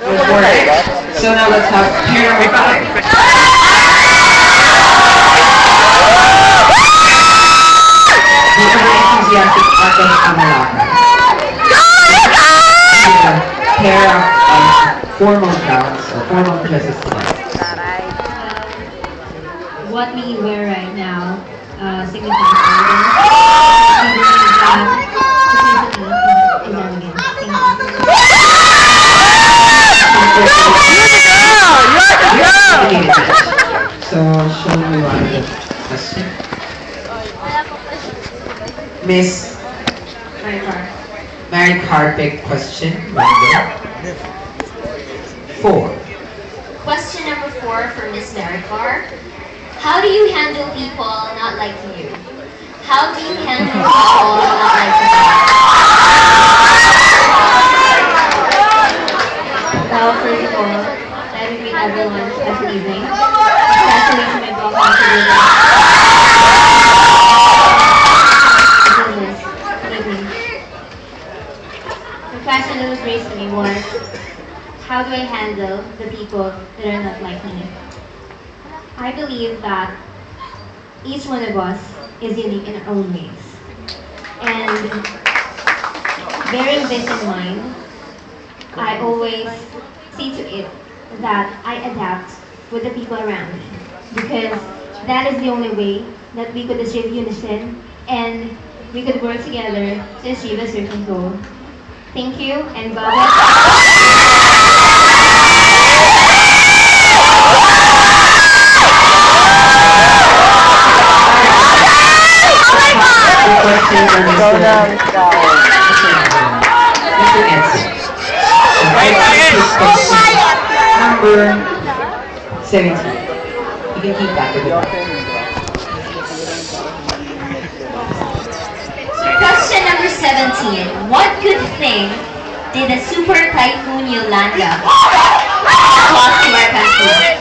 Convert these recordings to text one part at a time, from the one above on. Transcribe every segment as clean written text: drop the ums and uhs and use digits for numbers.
So now let's have pair number 5. The enthusiastic Atos Amalaka. Pair of formal gowns or formal dresses tonight. What we wear right now signifies elegance. We believe that simplicity is elegance. So, shall we move on to the question? Miss Mary Carpick question. 4. Question number 4 for Miss Maricar. How do you handle people not liking you? How do you handle people not liking you? Well, first of all, let me greet everyone this evening, especially to my broken contributor. Good evening. The question that was raised to me was, how do I handle the people that are not like me? I believe that each one of us is unique in our own ways. And bearing this in mind, I always see to it that I adapt with the people around me, because that is the only way that we could achieve unison and we could work together to achieve a certain goal. Thank you, and God bless. Question for Mr. Edson. Question number 17. You can keep that with the Question number 17. What good thing did a super typhoon Yolanda cause to our country?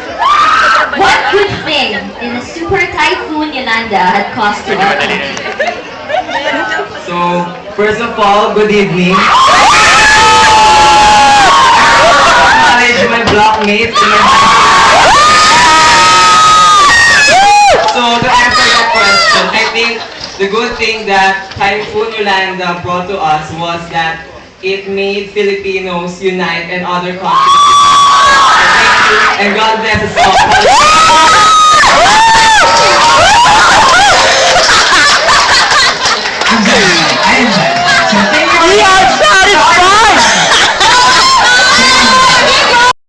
What good thing did a super typhoon Yolanda had caused to our country? So, first of all, good evening. Acknowledge my blockmates in my So, to answer your question, I think the good thing that Typhoon Yolanda brought to us was that it made Filipinos unite and other countries. Thank you, and God bless us all.